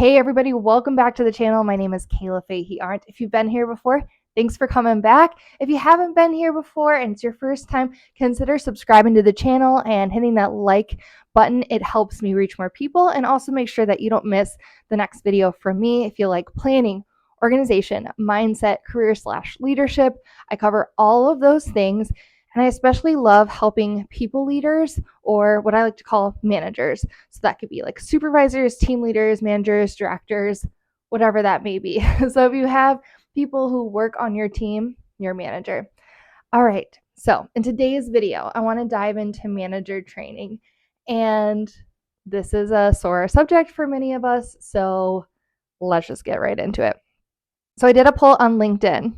Hey everybody, welcome back to the channel. My name is Kayla Fahey-Ahrndt. If you've been here before, thanks for coming back. If you haven't been here before and it's your first time, consider subscribing to the channel and hitting that like button. It helps me reach more people and also make sure that you don't miss the next video from me. If you like planning, organization, mindset, career/leadership, I cover all of those things. And I especially love helping people leaders, or what I like to call managers. So that could be like supervisors, team leaders, managers, directors, whatever that may be. So if you have people who work on your team, your manager. All right. So in today's video, I want to dive into manager training. And this is a sore subject for many of us. So let's just get right into it. So I did a poll on LinkedIn.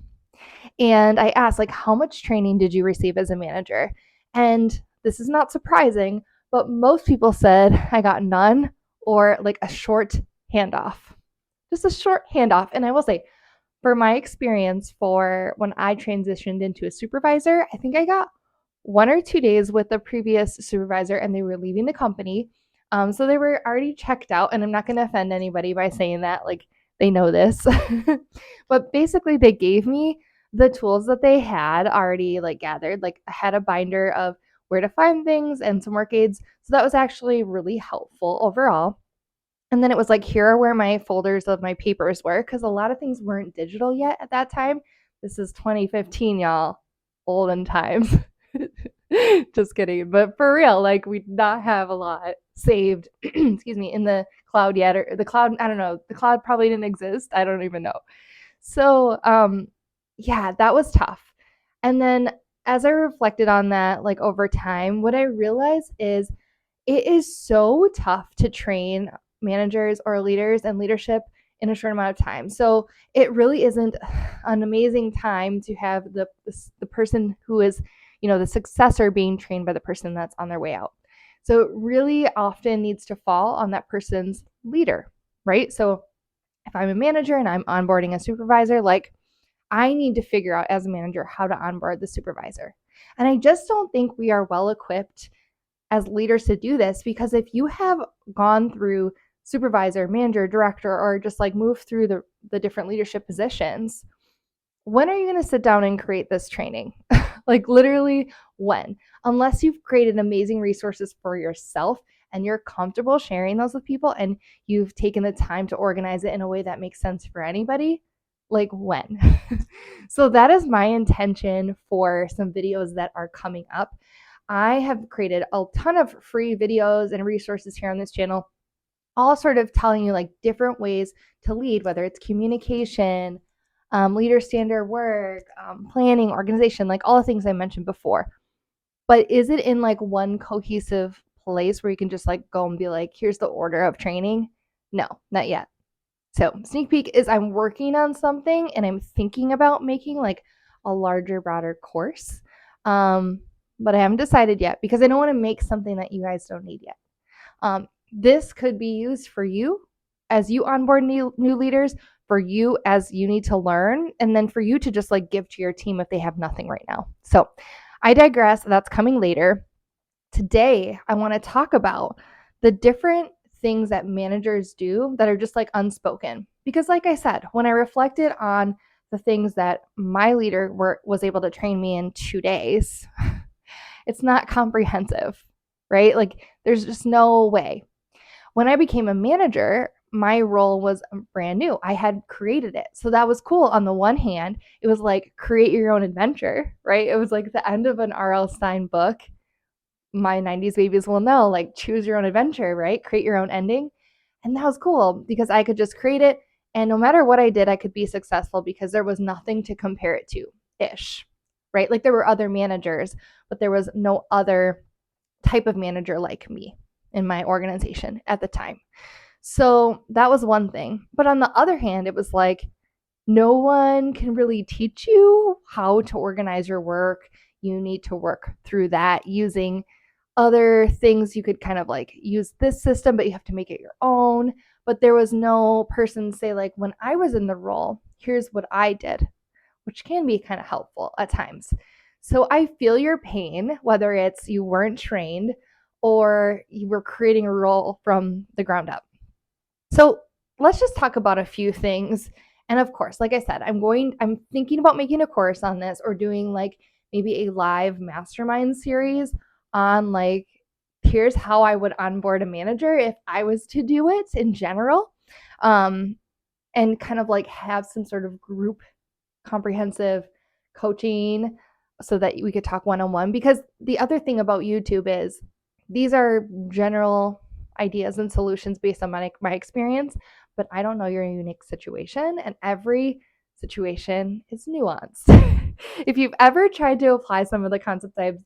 And I asked, like, how much training did you receive as a manager? And this is not surprising, but most people said I got none or like a short handoff. Just a short handoff. And I will say, for my experience, for when I transitioned into a supervisor, I think I got 1 or 2 days with the previous supervisor and they were leaving the company. So they were already checked out. And I'm not going to offend anybody by saying that, like, they know this. But basically, they gave me the tools that they had already like gathered. Like, I had a binder of where to find things and some work aids. So that was actually really helpful overall. And then it was like, here are where my folders of my papers were, because a lot of things weren't digital yet at that time. This is 2015, y'all. Olden times. Just kidding. But for real, like, we did not have a lot saved, excuse me, in the cloud yet. Or the cloud, I don't know. The cloud probably didn't exist. I don't even know. So, yeah, that was tough. And then as I reflected on that, like, over time, what I realized is it is so tough to train managers or leaders and leadership in a short amount of time. So it really isn't an amazing time to have the person who is, the successor being trained by the person that's on their way out. So it really often needs to fall on that person's leader, right? So if I'm a manager and I'm onboarding a supervisor, like, I need to figure out as a manager how to onboard the supervisor. And I just don't think we are well equipped as leaders to do this, because if you have gone through supervisor, manager, director, or just like move through the different leadership positions, when are you going to sit down and create this training? Like, literally, when? Unless you've created amazing resources for yourself and you're comfortable sharing those with people and you've taken the time to organize it in a way that makes sense for anybody, like, when? So that is my intention for some videos that are coming up. I have created a ton of free videos and resources here on this channel, all sort of telling you like different ways to lead, whether it's communication, leader standard work, planning, organization, like all the things I mentioned before. But is it in like one cohesive place where you can just like go and be like, here's the order of training? No, not yet. So sneak peek is I'm working on something and I'm thinking about making like a larger, broader course. But I haven't decided yet because I don't want to make something that you guys don't need yet. This could be used for you as you onboard new leaders, for you as you need to learn, and then for you to just like give to your team if they have nothing right now. So I digress. That's coming later. Today, I want to talk about the different things that managers do that are just like unspoken. Because like I said, when I reflected on the things that my leader was able to train me in 2 days, it's not comprehensive, right? Like, there's just no way. When I became a manager, my role was brand new. I had created it. So that was cool. On the one hand, it was like create your own adventure, right? It was like the end of an R.L. Stine book. My 90s babies will know, like, choose your own adventure, right? Create your own ending. And that was cool because I could just create it. And no matter what I did, I could be successful because there was nothing to compare it to ish, right? Like, there were other managers, but there was no other type of manager like me in my organization at the time. So that was one thing. But on the other hand, it was like, no one can really teach you how to organize your work. You need to work through that using other things. You could kind of like use this system, but you have to make it your own. But there was no person say, like, when I was in the role, here's what I did, which can be kind of helpful at times. So I feel your pain, whether it's you weren't trained or you were creating a role from the ground up. So let's just talk about a few things. And of course, like I said, I'm thinking about making a course on this, or doing like maybe a live mastermind series on like, here's how I would onboard a manager if I was to do it in general. And kind of like have some sort of group comprehensive coaching so that we could talk one-on-one. Because the other thing about YouTube is these are general ideas and solutions based on my experience, but I don't know your unique situation, and every situation is nuanced. If you've ever tried to apply some of the concepts I've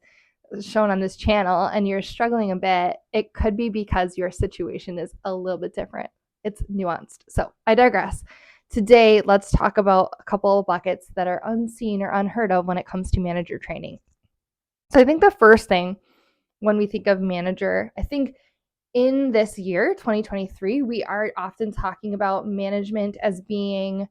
shown on this channel and you're struggling a bit, it could be because your situation is a little bit different. It's nuanced. So I digress. Today, let's talk about a couple of buckets that are unseen or unheard of when it comes to manager training. So I think the first thing when we think of manager, I think in this year, 2023, we are often talking about management as being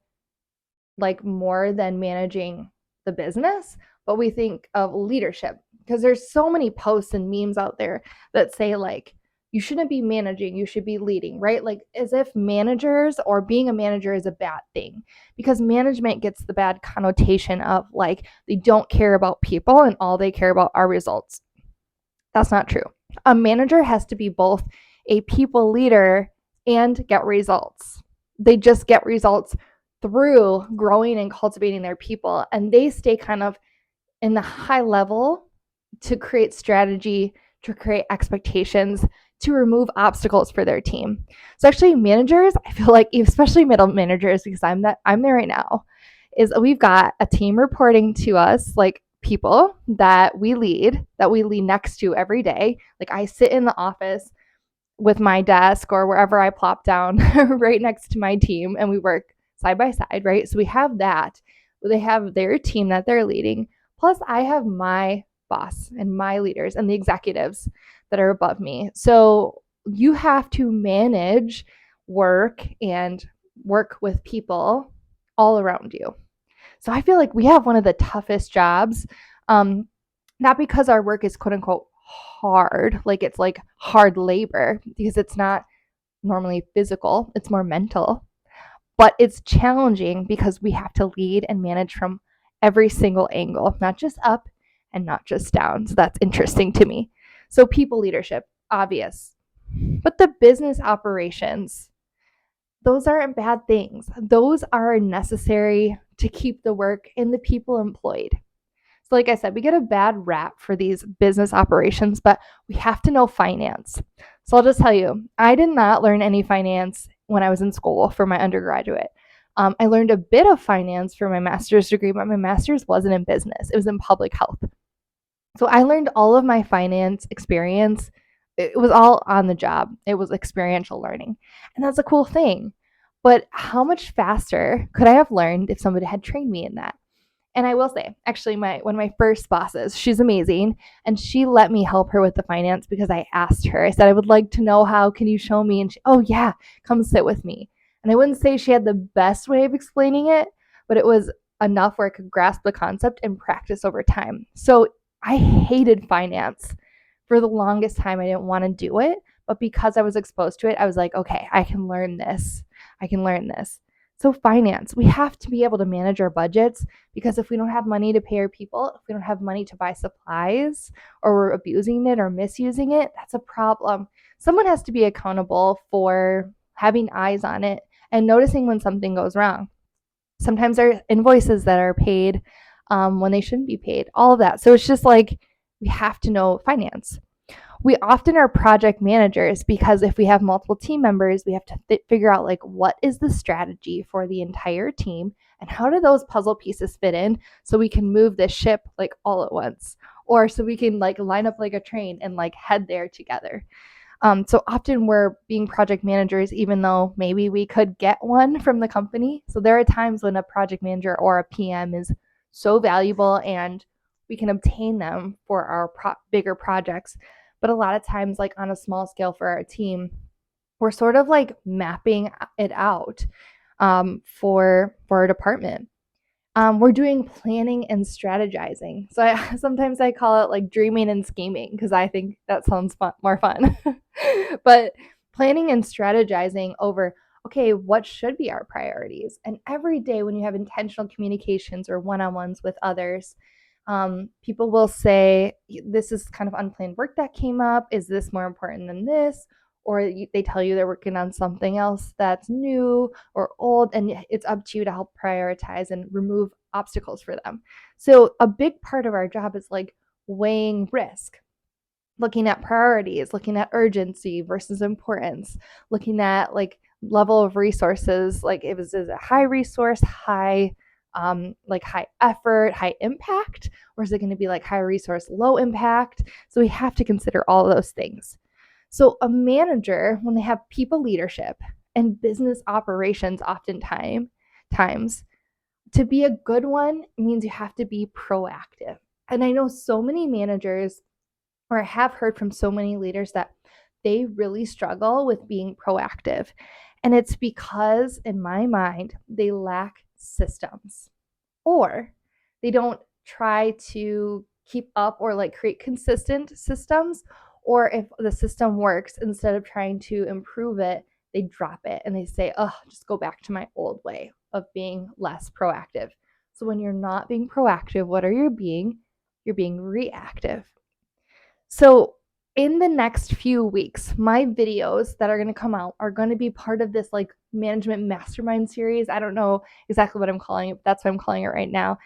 like more than managing the business, but we think of leadership because there's so many posts and memes out there that say like, you shouldn't be managing, you should be leading, right? Like as if managers or being a manager is a bad thing, because management gets the bad connotation of like they don't care about people and all they care about are results. That's not true. A manager has to be both a people leader and get results. They just get results through growing and cultivating their people, and they stay kind of in the high level to create strategy, to create expectations, to remove obstacles for their team. So actually managers, I feel like especially middle managers, because I'm there right now, is we've got a team reporting to us, like people that we lead next to every day. Like I sit in the office with my desk or wherever I plop down right next to my team, and we work side by side, right? So we have that. They have their team that they're leading. Plus, I have my boss and my leaders and the executives that are above me. So you have to manage work and work with people all around you. So I feel like we have one of the toughest jobs, not because our work is quote unquote hard, like it's like hard labor, because it's not normally physical, it's more mental, but it's challenging because we have to lead and manage from every single angle, not just up and not just down. So that's interesting to me. So people leadership, obvious, but the business operations, those aren't bad things. Those are necessary to keep the work and the people employed. So, like I said, we get a bad rap for these business operations, but we have to know finance. So, I'll just tell you, I did not learn any finance when I was in school for my undergraduate. I learned a bit of finance for my master's degree, but my master's wasn't in business, it was in public health. So, I learned all of my finance experience. It was all on the job, it was experiential learning. And that's a cool thing. But how much faster could I have learned if somebody had trained me in that? And I will say, actually, one of my first bosses, she's amazing, and she let me help her with the finance because I asked her. I said, I would like to know how. Can you show me? And she, oh yeah, come sit with me. And I wouldn't say she had the best way of explaining it, but it was enough where I could grasp the concept and practice over time. So I hated finance for the longest time. I didn't want to do it, but because I was exposed to it, I was like, okay, I can learn this. I can learn this. So finance, we have to be able to manage our budgets, because if we don't have money to pay our people, if we don't have money to buy supplies, or we're abusing it or misusing it, that's a problem. Someone has to be accountable for having eyes on it and noticing when something goes wrong. Sometimes there are invoices that are paid when they shouldn't be paid, all of that. So it's just like we have to know finance. We often are project managers because if we have multiple team members, we have to figure out like what is the strategy for the entire team and how do those puzzle pieces fit in so we can move this ship like all at once, or so we can like line up like a train and like head there together. So often we're being project managers, even though maybe we could get one from the company. So there are times when a project manager or a PM is so valuable and we can obtain them for our bigger projects. But a lot of times, like on a small scale for our team, we're sort of like mapping it out for our department. We're doing planning and strategizing. So sometimes I call it like dreaming and scheming because I think that sounds more fun. But planning and strategizing over, okay, what should be our priorities? And every day when you have intentional communications or one-on-ones with others, people will say, this is kind of unplanned work that came up. Is this more important than this? Or they tell you they're working on something else that's new or old, and it's up to you to help prioritize and remove obstacles for them. So a big part of our job is like weighing risk, looking at priorities, looking at urgency versus importance, looking at like level of resources, like if is it a high resource, high like high effort, high impact, or is it going to be like high resource, low impact? So we have to consider all those things. So a manager, when they have people leadership and business operations, oftentimes to be a good one means you have to be proactive. And I know so many managers, or I have heard from so many leaders, that they really struggle with being proactive. And it's because, in my mind, they lack systems, or they don't try to keep up or like create consistent systems. Or if the system works, instead of trying to improve it, they drop it and they say, oh, just go back to my old way of being less proactive. So when you're not being proactive, what are you being? You're being reactive. So in the next few weeks, my videos that are going to come out are going to be part of this like management mastermind series. I don't know exactly what I'm calling it, but that's what I'm calling it right now,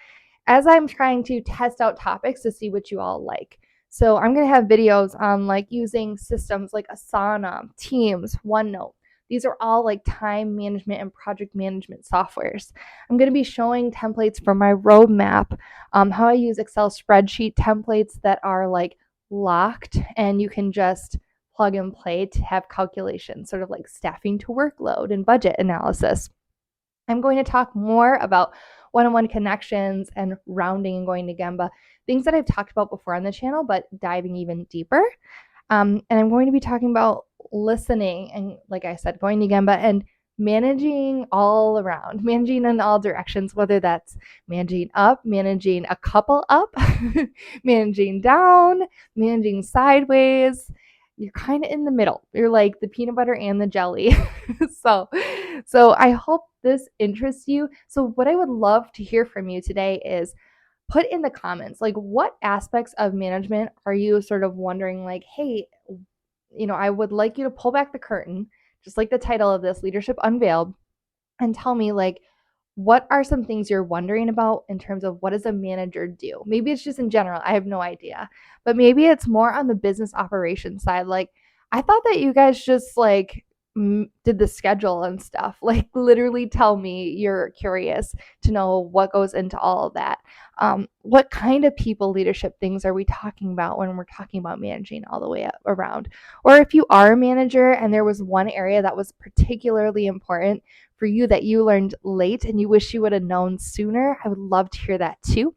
as I'm trying to test out topics to see what you all like. So I'm going to have videos on like using systems like Asana, Teams, OneNote. These are all like time management and project management softwares. I'm going to be showing templates from my roadmap, how I use Excel spreadsheet templates that are like locked and you can just plug and play to have calculations, sort of like staffing to workload and budget analysis. I'm going to talk more about one-on-one connections and rounding and going to Gemba, things that I've talked about before on the channel, but diving even deeper. And I'm going to be talking about listening and, like I said, going to Gemba and managing all around, managing in all directions, whether that's managing up, managing a couple up, managing down, managing sideways. You're kind of in the middle. You're like the peanut butter and the jelly. so I hope this interests you. So what I would love to hear from you today is put in the comments, like, what aspects of management are you sort of wondering, like, hey, I would like you to pull back the curtain, just like the title of this, Leadership Unveiled, and tell me, like, what are some things you're wondering about in terms of what does a manager do? Maybe it's just in general, I have no idea. But maybe it's more on the business operations side. Like, I thought that you guys just like did the schedule and stuff. Like, literally tell me you're curious to know what goes into all of that. What kind of people leadership things are we talking about when we're talking about managing all the way around? Or if you are a manager and there was one area that was particularly important for you that you learned late and you wish you would have known sooner, I would love to hear that too.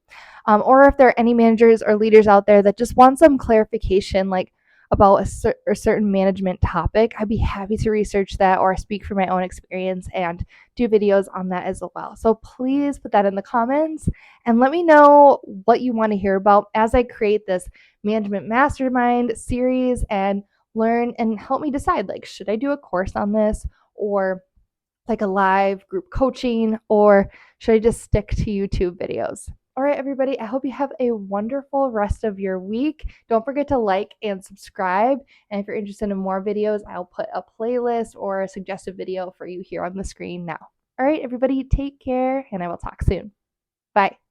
Or if there are any managers or leaders out there that just want some clarification, like about a certain management topic, I'd be happy to research that or speak from my own experience and do videos on that as well. So please put that in the comments and let me know what you want to hear about as I create this management mastermind series and learn and help me decide, like, should I do a course on this, or like a live group coaching, or should I just stick to YouTube videos? All right, everybody, I hope you have a wonderful rest of your week. Don't forget to like and subscribe. And if you're interested in more videos, I'll put a playlist or a suggested video for you here on the screen now. All right, everybody, take care, and I will talk soon. Bye.